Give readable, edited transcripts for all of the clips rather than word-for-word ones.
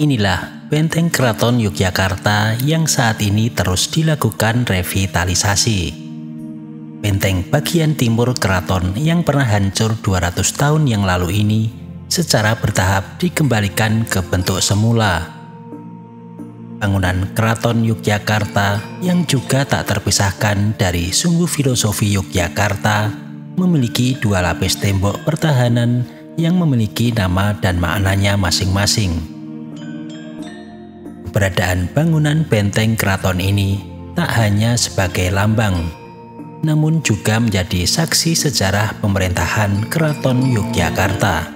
Inilah benteng Keraton Yogyakarta yang saat ini terus dilakukan revitalisasi. Benteng bagian timur keraton yang pernah hancur 200 tahun yang lalu ini secara bertahap dikembalikan ke bentuk semula. Bangunan Keraton Yogyakarta yang juga tak terpisahkan dari sumbu filosofi Yogyakarta memiliki dua lapis tembok pertahanan yang memiliki nama dan maknanya masing-masing. Keberadaan bangunan benteng keraton ini tak hanya sebagai lambang, namun juga menjadi saksi sejarah pemerintahan Keraton Yogyakarta.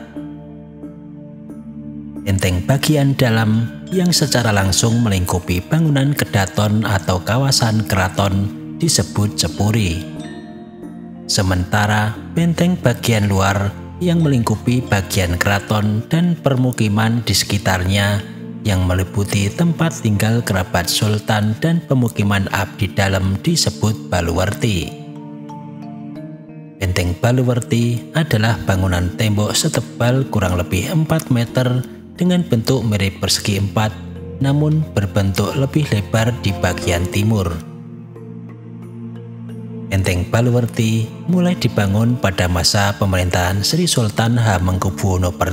Benteng bagian dalam yang secara langsung melingkupi bangunan kedaton atau kawasan keraton disebut cepuri. Sementara benteng bagian luar yang melingkupi bagian keraton dan permukiman di sekitarnya yang meliputi tempat tinggal kerabat sultan dan pemukiman abdi dalam disebut Baluwerti. Benteng Baluwerti adalah bangunan tembok setebal kurang lebih 4 meter dengan bentuk mirip persegi 4, namun berbentuk lebih lebar di bagian timur. Benteng Baluwerti mulai dibangun pada masa pemerintahan Sri Sultan Hamengkubuwono I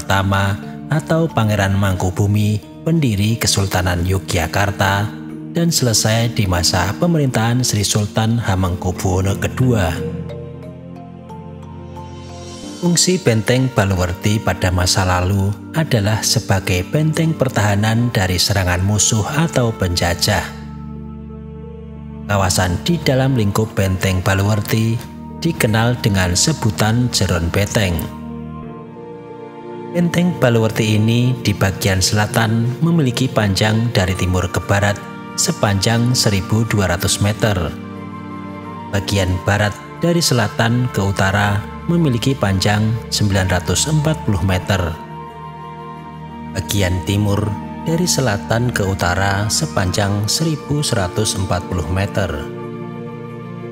atau Pangeran Mangkubumi, pendiri Kesultanan Yogyakarta, dan selesai di masa pemerintahan Sri Sultan Hamengkubuwono II. Fungsi benteng Baluwerti pada masa lalu adalah sebagai benteng pertahanan dari serangan musuh atau penjajah. Kawasan di dalam lingkup benteng Baluwerti dikenal dengan sebutan Jeron Beteng. Benteng Baluwerti ini di bagian selatan memiliki panjang dari timur ke barat sepanjang 1.200 meter. Bagian barat dari selatan ke utara memiliki panjang 940 meter. Bagian timur dari selatan ke utara sepanjang 1.140 meter.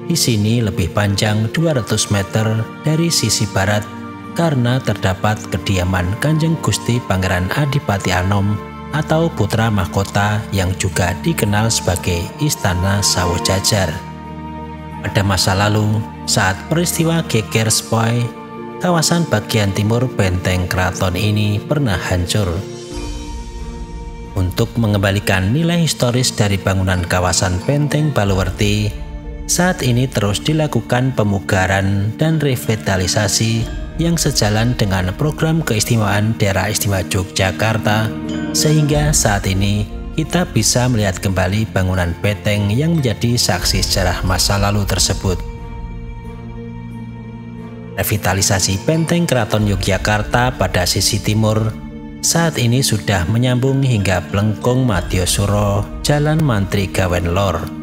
Di sini lebih panjang 200 meter dari sisi barat karena terdapat kediaman Kanjeng Gusti Pangeran Adipati Anom atau putra mahkota yang juga dikenal sebagai Istana Sawo Jajar. Pada masa lalu, saat peristiwa Geger Sepoi, kawasan bagian timur benteng keraton ini pernah hancur. Untuk mengembalikan nilai historis dari bangunan kawasan benteng Baluwerti, saat ini terus dilakukan pemugaran dan revitalisasi yang sejalan dengan program keistimewaan Daerah Istimewa Yogyakarta, sehingga saat ini kita bisa melihat kembali bangunan benteng yang menjadi saksi sejarah masa lalu tersebut. Revitalisasi benteng Keraton Yogyakarta pada sisi timur saat ini sudah menyambung hingga Plengkung Madyosuro, Jalan Mantri Gawen Lor.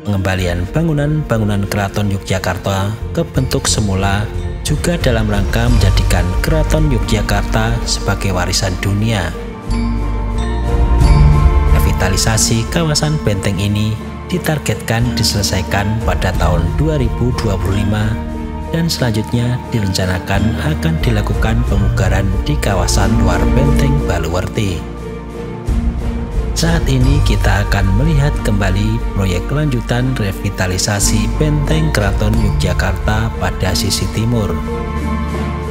Pengembalian bangunan-bangunan Keraton Yogyakarta ke bentuk semula juga dalam rangka menjadikan Keraton Yogyakarta sebagai warisan dunia. Revitalisasi kawasan benteng ini ditargetkan diselesaikan pada tahun 2025 dan selanjutnya direncanakan akan dilakukan pemugaran di kawasan luar benteng Baluwerti. Saat ini kita akan melihat kembali proyek lanjutan revitalisasi benteng Keraton Yogyakarta pada sisi timur.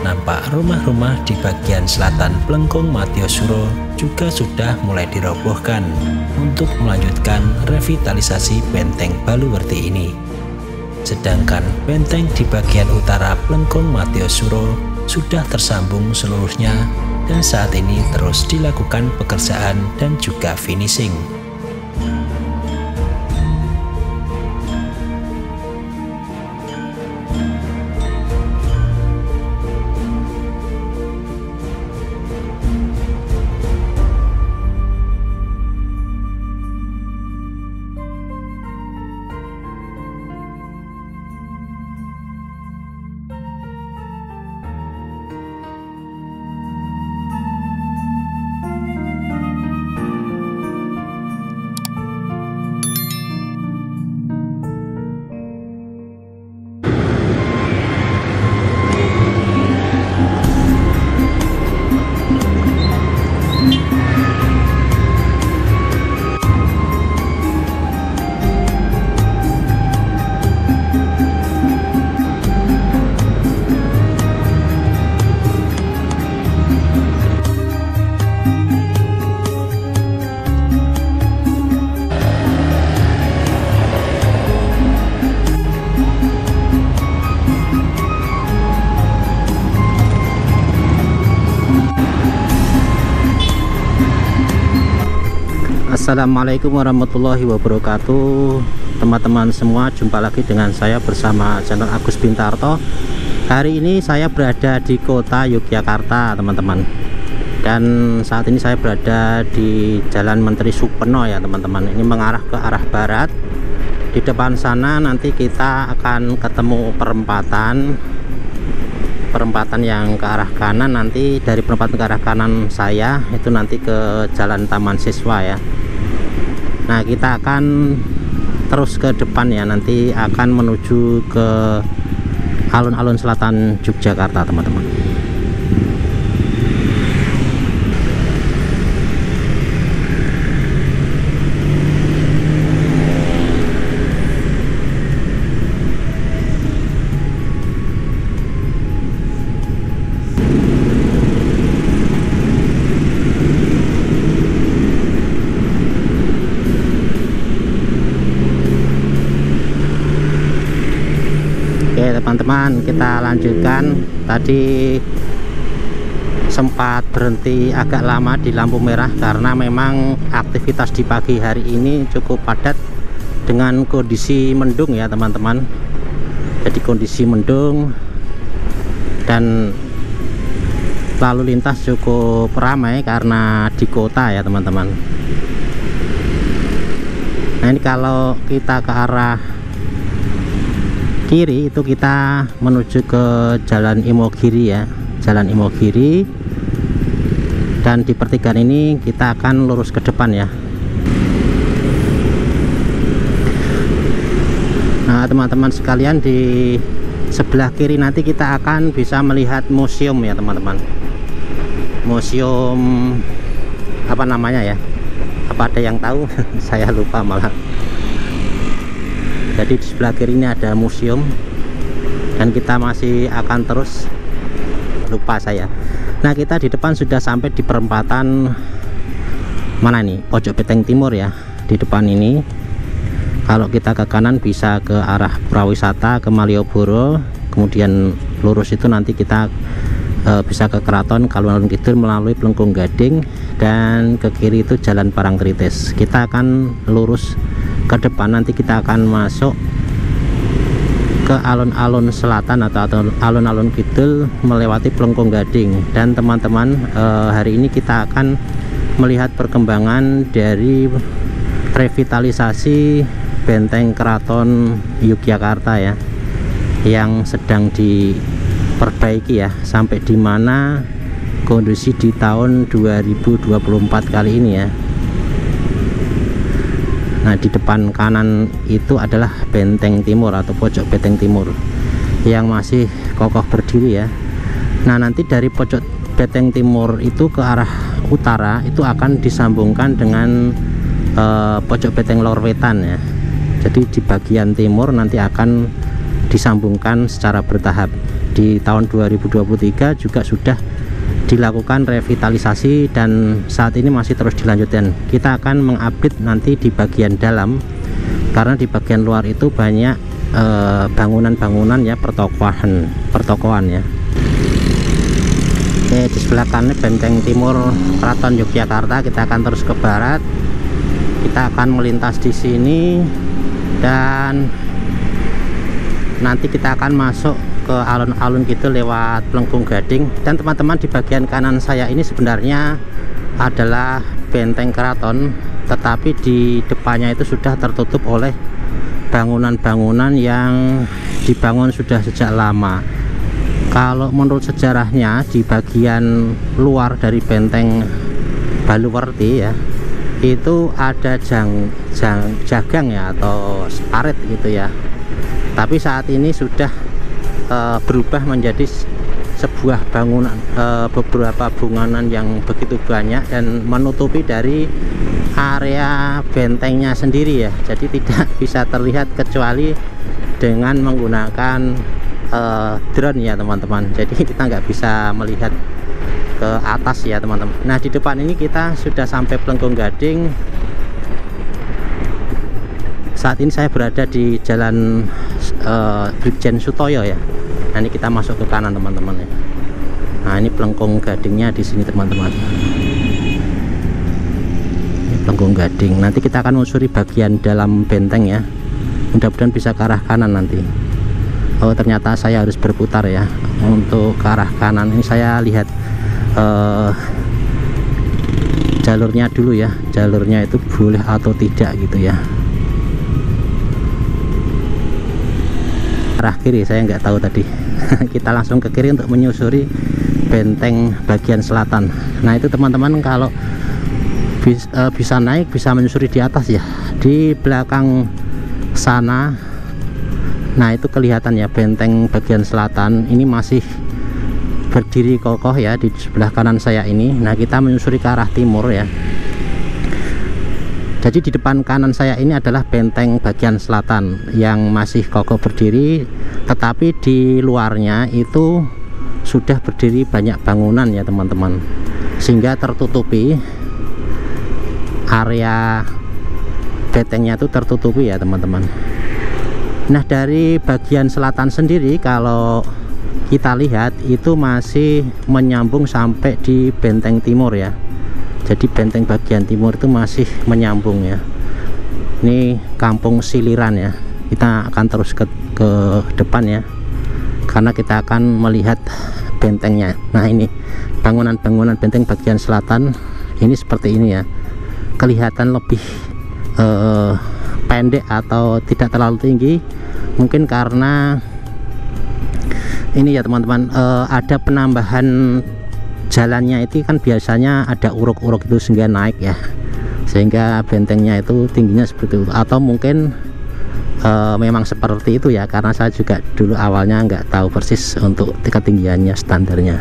Nampak rumah-rumah di bagian selatan Plengkung Madyosuro juga sudah mulai dirobohkan untuk melanjutkan revitalisasi benteng Baluwerti ini. Sedangkan benteng di bagian utara Plengkung Madyosuro sudah tersambung seluruhnya dan saat ini terus dilakukan pekerjaan dan juga finishing. Assalamualaikum warahmatullahi wabarakatuh. Teman-teman semua, jumpa lagi dengan saya bersama channel Agus Bintarto. Hari ini saya berada di kota Yogyakarta, teman-teman. Dan saat ini saya berada di Jalan Menteri Supeno ya, teman-teman. Ini mengarah ke arah barat. Di depan sana nanti kita akan ketemu perempatan yang ke arah kanan. Nanti dari perempatan ke arah kanan saya itu nanti ke Jalan Taman Siswa ya. Nah, kita akan terus ke depan ya, nanti akan menuju ke alun-alun selatan Yogyakarta, teman-teman. Teman-teman, kita lanjutkan. Tadi sempat berhenti agak lama di lampu merah karena memang aktivitas di pagi hari ini cukup padat dengan kondisi mendung ya, teman-teman. Jadi kondisi mendung dan lalu lintas cukup ramai karena di kota ya, teman-teman. Nah, ini kalau kita ke arah kiri itu kita menuju ke Jalan Imogiri ya, Jalan Imogiri. Dan di pertigaan ini kita akan lurus ke depan ya. Nah, teman-teman sekalian, di sebelah kiri nanti kita akan bisa melihat museum ya, teman-teman. Museum apa namanya ya? Apa ada yang tahu? Saya lupa malah. Jadi di sebelah kiri ini ada museum dan kita masih akan terus, lupa saya. Nah, kita di depan sudah sampai di perempatan mana nih? Pojok Beteng Timur ya. Di depan ini kalau kita ke kanan bisa ke arah Prawisata ke Malioboro, kemudian lurus itu nanti kita bisa ke Keraton, kalau alun kidul melalui Plengkung Gading, dan ke kiri itu Jalan Parangtritis. Kita akan lurus ke depan, nanti kita akan masuk ke alun-alun selatan atau alun-alun kidul melewati Plengkung Gading. Dan teman-teman, hari ini kita akan melihat perkembangan dari revitalisasi Benteng Keraton Yogyakarta ya, yang sedang diperbaiki ya, sampai di mana kondisi di tahun 2024 kali ini ya. Nah, di depan kanan itu adalah Benteng Timur atau Pojok Benteng Timur yang masih kokoh berdiri ya. Nah, nanti dari Pojok Benteng Timur itu ke arah utara itu akan disambungkan dengan Pojok Benteng Lor Wetan ya. Jadi di bagian timur nanti akan disambungkan secara bertahap. Di tahun 2023 juga sudah dilakukan revitalisasi dan saat ini masih terus dilanjutkan. Kita akan mengupdate nanti di bagian dalam, karena di bagian luar itu banyak bangunan-bangunan ya, pertokoan ya. Oke, di sebelah kanan Benteng Timur Keraton Yogyakarta. Kita akan terus ke barat, kita akan melintas di sini dan nanti kita akan masuk ke alun-alun gitu lewat Plengkung Gading. Dan teman-teman, di bagian kanan saya ini sebenarnya adalah Benteng Keraton, tetapi di depannya itu sudah tertutup oleh bangunan-bangunan yang dibangun sudah sejak lama. Kalau menurut sejarahnya, di bagian luar dari Benteng Baluwerti ya, itu ada jagang ya atau parit gitu ya. Tapi saat ini sudah berubah menjadi sebuah bangunan, beberapa bangunan yang begitu banyak dan menutupi dari area bentengnya sendiri ya. Jadi tidak bisa terlihat kecuali dengan menggunakan drone ya, teman-teman. Jadi kita nggak bisa melihat ke atas ya, teman-teman. Nah, di depan ini kita sudah sampai Plengkung Gading. Saat ini saya berada di Jalan Brigjen Sutoyo ya. Nah, ini kita masuk ke kanan, teman-teman ya. Nah, ini Plengkung Gadingnya di sini, teman-teman. Lengkung Gading. Nanti kita akan menyusuri bagian dalam benteng ya, mudah-mudahan bisa ke arah kanan nanti. Oh ternyata saya harus berputar ya. Untuk ke arah kanan ini saya lihat jalurnya dulu ya, jalurnya itu boleh atau tidak gitu ya. Arah kiri saya nggak tahu tadi. Kita langsung ke kiri untuk menyusuri benteng bagian selatan. Nah itu teman-teman, kalau bisa naik, bisa menyusuri di atas ya, di belakang sana. Nah itu kelihatan ya, benteng bagian selatan ini masih berdiri kokoh ya di sebelah kanan saya ini. Nah kita menyusuri ke arah timur ya. Jadi di depan kanan saya ini adalah benteng bagian selatan yang masih kokoh berdiri, tetapi di luarnya itu sudah berdiri banyak bangunan ya teman-teman, sehingga tertutupi area bentengnya itu, tertutupi ya teman-teman. Nah dari bagian selatan sendiri kalau kita lihat itu masih menyambung sampai di benteng timur ya. Jadi benteng bagian timur itu masih menyambung ya. Ini kampung Siliran ya. Kita akan terus ke depan ya, karena kita akan melihat bentengnya. Nah ini bangunan-bangunan benteng bagian selatan ini seperti ini ya, kelihatan lebih pendek atau tidak terlalu tinggi, mungkin karena ini ya teman-teman, ada penambahan jalannya. Itu kan biasanya ada uruk-uruk itu sehingga naik ya, sehingga bentengnya itu tingginya seperti itu. Atau mungkin memang seperti itu ya, karena saya juga dulu awalnya nggak tahu persis untuk ketinggiannya, standarnya.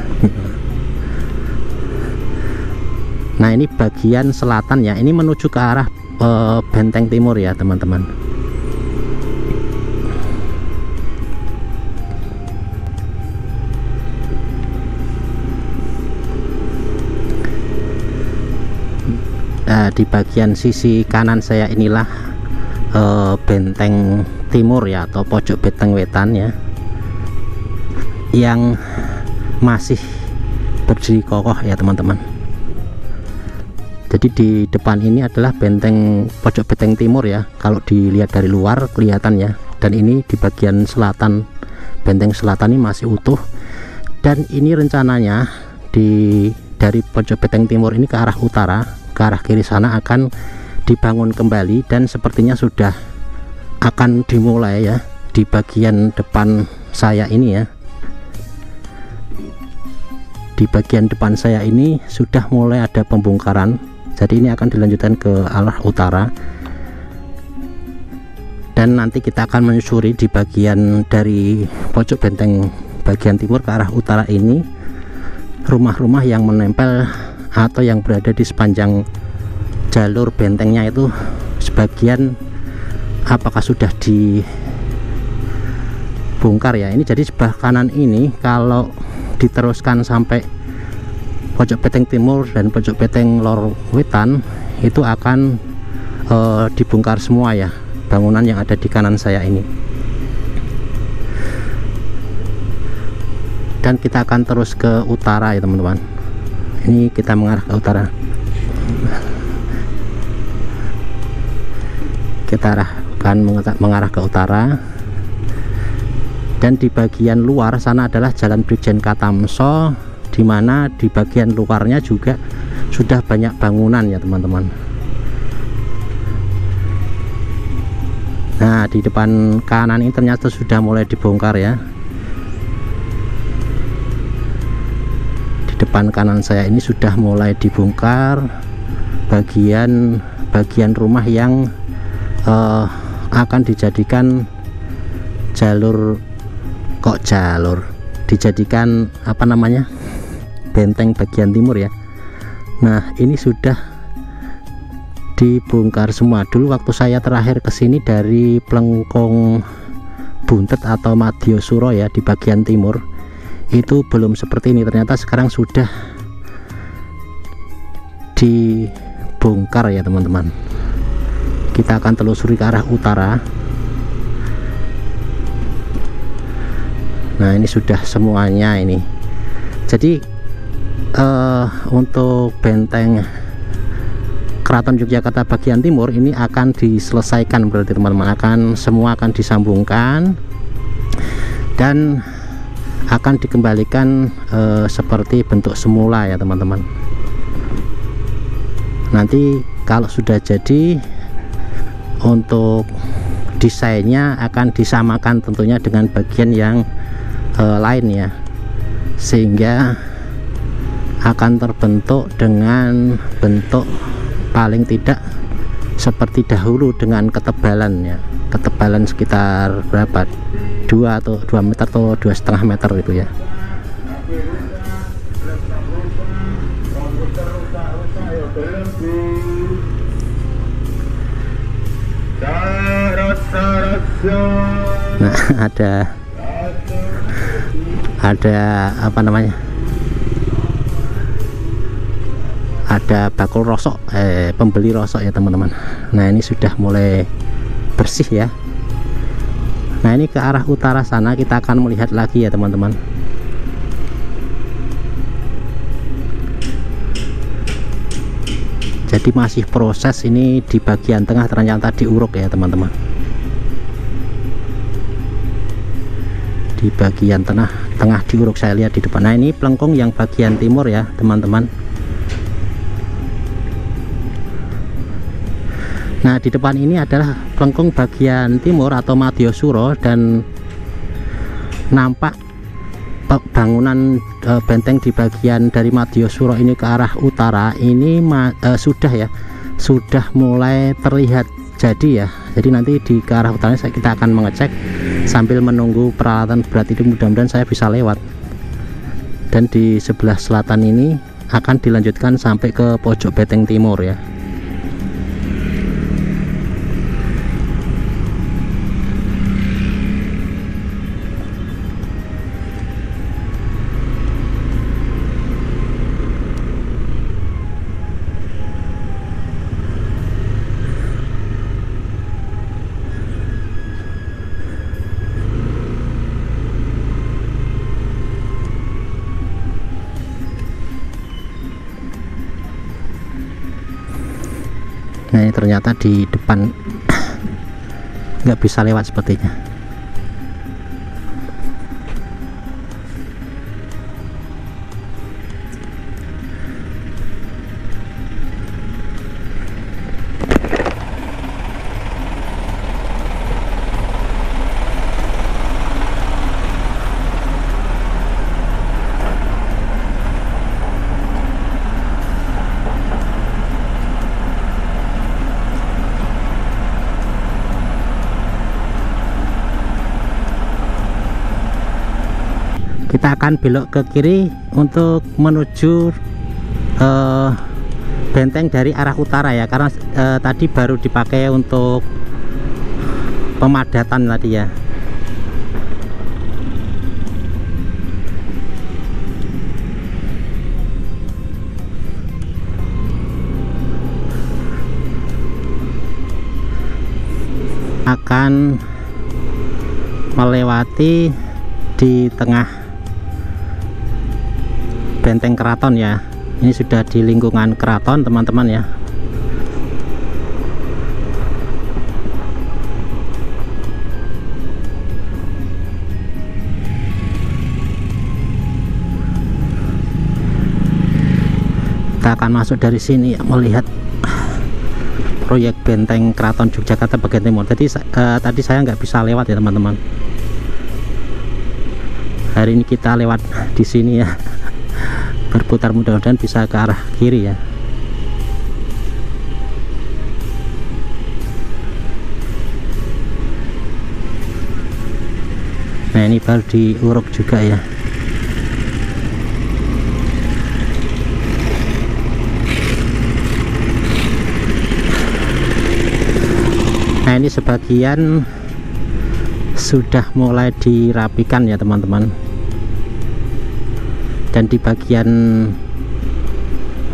Nah ini bagian selatan ya, ini menuju ke arah benteng timur ya teman-teman. Nah, di bagian sisi kanan saya inilah benteng timur ya, atau pojok benteng wetan ya, yang masih berdiri kokoh ya teman-teman. Jadi di depan ini adalah benteng, pojok benteng timur ya, kalau dilihat dari luar kelihatan ya. Dan ini di bagian selatan, benteng selatan ini masih utuh. Dan ini rencananya dari pojok benteng timur ini ke arah utara, ke arah kiri sana akan dibangun kembali, dan sepertinya sudah akan dimulai ya di bagian depan saya ini ya. Di bagian depan saya ini sudah mulai ada pembongkaran, jadi ini akan dilanjutkan ke arah utara. Dan nanti kita akan menyusuri di bagian dari pojok benteng bagian timur ke arah utara ini, rumah-rumah yang menempel atau yang berada di sepanjang jalur bentengnya itu sebagian apakah sudah dibongkar ya. Ini jadi sebelah kanan ini kalau diteruskan sampai pojok benteng timur dan pojok benteng lor wetan itu akan dibongkar semua ya, bangunan yang ada di kanan saya ini. Dan kita akan terus ke utara ya teman-teman. Ini kita mengarah ke utara, kita akan mengarah ke utara. Dan di bagian luar sana adalah Jalan Brigjen Katamso, di mana di bagian luarnya juga sudah banyak bangunan ya teman-teman. Nah di depan kanan ini ternyata sudah mulai dibongkar ya. Di depan kanan saya ini sudah mulai dibongkar bagian rumah yang akan dijadikan dijadikan apa namanya, benteng bagian timur ya. Nah ini sudah dibongkar semua. Dulu waktu saya terakhir kesini dari Plengkong Buntet atau Madiosuro ya, di bagian timur itu belum seperti ini. Ternyata sekarang sudah dibongkar ya teman-teman. Kita akan telusuri ke arah utara. Nah ini sudah semuanya ini. Jadi untuk benteng Keraton Yogyakarta bagian timur ini akan diselesaikan, berarti teman-teman, semua akan disambungkan dan akan dikembalikan seperti bentuk semula ya teman-teman. Nanti kalau sudah jadi, untuk desainnya akan disamakan tentunya dengan bagian yang lain ya, sehingga akan terbentuk dengan bentuk paling tidak seperti dahulu dengan ketebalan ya, ketebalan sekitar berapa, 2 meter atau 2,5 meter itu ya. Nah, ada apa namanya, ada bakul rosok, pembeli rosok ya teman-teman. Nah, ini sudah mulai bersih ya. Nah, ini ke arah utara sana kita akan melihat lagi ya teman-teman. Jadi masih proses, ini di bagian tengah ternyata diuruk ya teman-teman. Di bagian tengah diuruk, saya lihat di depan. Nah, ini pelengkung yang bagian timur ya teman-teman. Nah, di depan ini adalah pelengkung bagian timur atau Madya Sura, dan nampak bangunan benteng di bagian dari Madya Sura ini ke arah utara ini sudah mulai terlihat jadi ya. Jadi nanti di ke arah utara kita akan mengecek sambil menunggu peralatan berat ini, mudah-mudahan saya bisa lewat. Dan di sebelah selatan ini akan dilanjutkan sampai ke pojok benteng timur ya. Nah, ini ternyata di depan nggak bisa lewat sepertinya. Kita akan belok ke kiri untuk menuju benteng dari arah utara ya, karena tadi baru dipakai untuk pemadatan tadi ya. Akan melewati di tengah benteng keraton ya. Ini sudah di lingkungan keraton teman-teman ya. Kita akan masuk dari sini ya, melihat proyek benteng keraton Yogyakarta bagian timur. Tadi saya nggak bisa lewat ya teman-teman. Hari ini kita lewat di sini ya, berputar, mudah-mudahan bisa ke arah kiri ya. Nah, ini baru diuruk juga ya. Nah, ini sebagian sudah mulai dirapikan ya teman-teman. Dan di bagian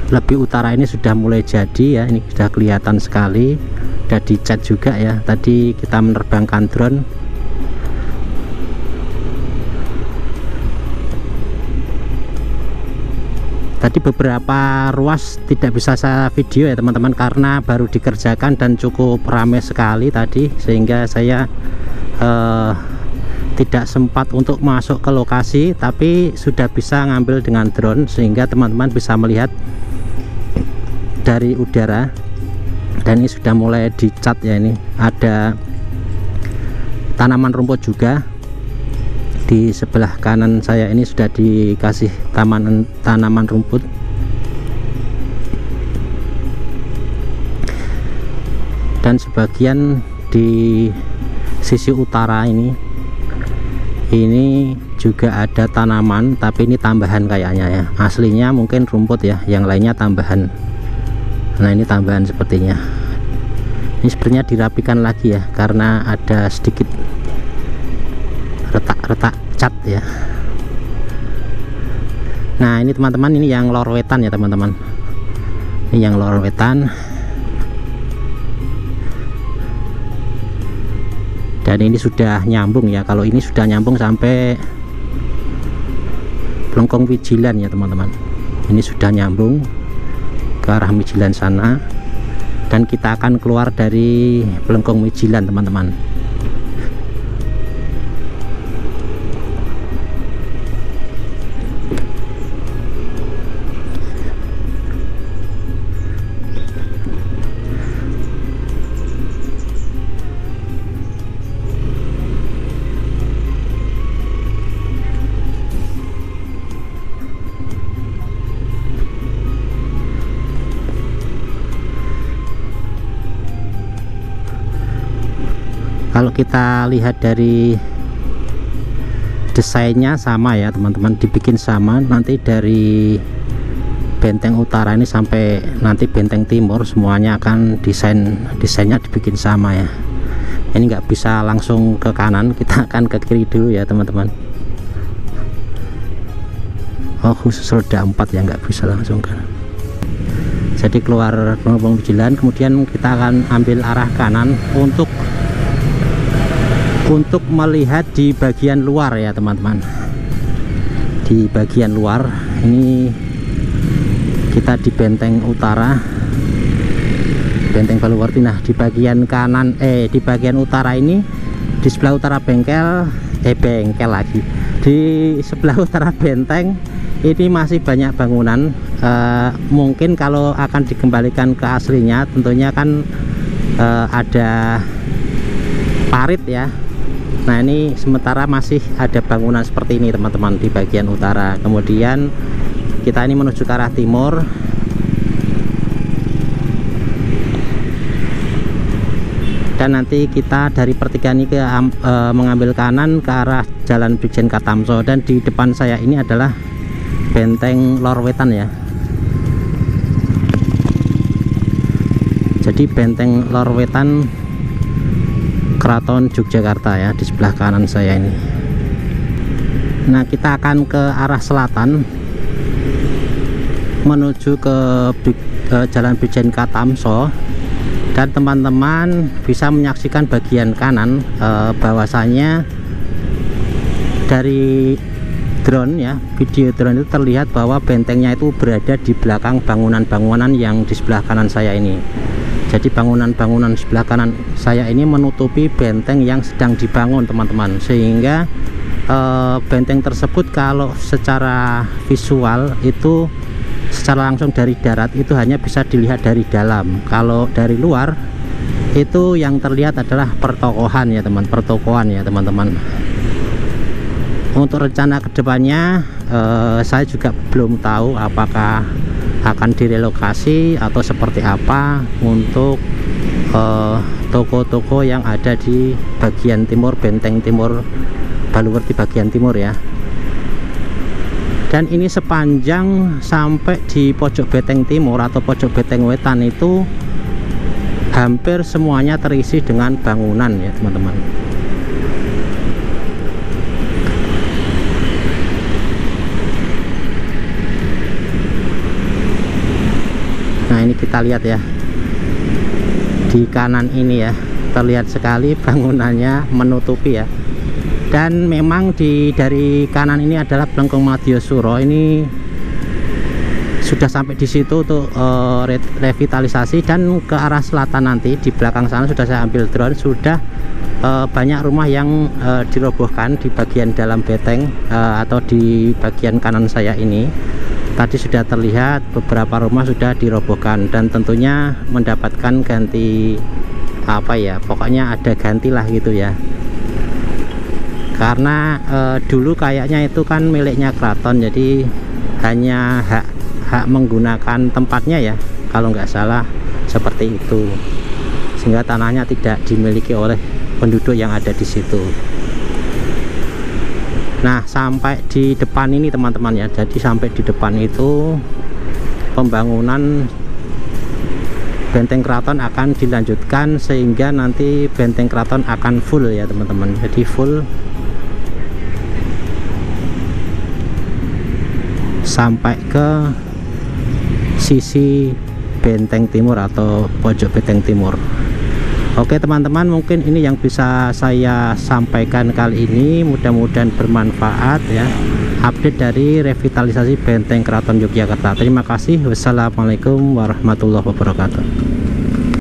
lebih utara ini sudah mulai jadi ya. Ini sudah kelihatan sekali, sudah dicat juga ya. Tadi kita menerbangkan drone. Tadi beberapa ruas tidak bisa saya video ya teman-teman, karena baru dikerjakan dan cukup ramai sekali tadi, sehingga saya tidak sempat untuk masuk ke lokasi, tapi sudah bisa ngambil dengan drone sehingga teman-teman bisa melihat dari udara. Dan ini sudah mulai dicat ya, ini ada tanaman rumput juga di sebelah kanan saya ini, sudah dikasih tanaman rumput. Dan sebagian di sisi utara ini juga ada tanaman, tapi ini tambahan kayaknya ya, aslinya mungkin rumput ya, yang lainnya tambahan. Nah ini tambahan sepertinya. Ini sebenarnya dirapikan lagi ya, karena ada sedikit retak-retak cat ya. Nah ini teman-teman, ini yang lor wetan ya teman-teman, ini yang lor wetan. Dan ini sudah nyambung ya, kalau ini sudah nyambung sampai Blengkong Wijilan ya teman-teman. Ini sudah nyambung ke arah Wijilan sana, dan kita akan keluar dari Blengkong Wijilan teman-teman. Kalau kita lihat dari desainnya sama ya teman-teman, dibikin sama. Nanti dari benteng utara ini sampai nanti benteng timur semuanya akan desainnya dibikin sama ya. Ini nggak bisa langsung ke kanan, kita akan ke kiri dulu ya teman-teman. Oh khusus roda 4 ya, nggak bisa langsung kanan. Jadi keluar Blengkong Wijilan, kemudian kita akan ambil arah kanan untuk melihat di bagian luar ya teman-teman. Di bagian luar ini kita di benteng utara, benteng Baluwerti. Nah di bagian kanan di bagian utara ini, di sebelah utara bengkel lagi, di sebelah utara benteng ini masih banyak bangunan. Mungkin kalau akan dikembalikan ke aslinya tentunya kan ada parit ya. Nah ini sementara masih ada bangunan seperti ini teman-teman di bagian utara. Kemudian kita ini menuju ke arah timur. Dan nanti kita dari pertigaan ini mengambil kanan ke arah Jalan Brigjen Katamso. Dan di depan saya ini adalah benteng Lor Wetan ya. Jadi benteng Lor Wetan Keraton Yogyakarta ya, di sebelah kanan saya ini. Nah kita akan ke arah selatan menuju ke Jalan Brigjen Katamso, dan teman-teman bisa menyaksikan bagian kanan bahwasanya dari drone ya, video drone itu terlihat bahwa bentengnya itu berada di belakang bangunan-bangunan yang di sebelah kanan saya ini. Jadi bangunan-bangunan sebelah kanan saya ini menutupi benteng yang sedang dibangun teman-teman, sehingga benteng tersebut kalau secara visual itu secara langsung dari darat itu hanya bisa dilihat dari dalam. Kalau dari luar itu yang terlihat adalah pertokohan ya teman, pertokohan ya teman-teman. Untuk rencana kedepannya saya juga belum tahu apakah akan direlokasi atau seperti apa untuk toko-toko yang ada di bagian timur, benteng timur Baluwerti bagian timur ya. Dan ini sepanjang sampai di pojok benteng timur atau pojok benteng wetan itu hampir semuanya terisi dengan bangunan ya teman-teman. Nah ini kita lihat ya, di kanan ini ya terlihat sekali bangunannya menutupi ya. Dan memang dari kanan ini adalah Blengkong Madya Suro. Ini sudah sampai di situ untuk revitalisasi. Dan ke arah selatan nanti di belakang sana sudah saya ambil drone, sudah banyak rumah yang dirobohkan di bagian dalam benteng atau di bagian kanan saya ini. Tadi sudah terlihat beberapa rumah sudah dirobohkan dan tentunya mendapatkan ganti apa ya, pokoknya ada gantilah gitu ya, karena dulu kayaknya itu kan miliknya keraton, jadi hanya hak menggunakan tempatnya ya, kalau nggak salah seperti itu, sehingga tanahnya tidak dimiliki oleh penduduk yang ada di situ. Nah, sampai di depan ini teman-teman ya, jadi sampai di depan itu pembangunan benteng keraton akan dilanjutkan sehingga nanti benteng keraton akan full ya teman-teman. Jadi full sampai ke sisi benteng timur atau pojok benteng timur. Oke teman-teman, mungkin ini yang bisa saya sampaikan kali ini, mudah-mudahan bermanfaat ya, update dari revitalisasi benteng keraton Yogyakarta. Terima kasih. Wassalamualaikum warahmatullahi wabarakatuh.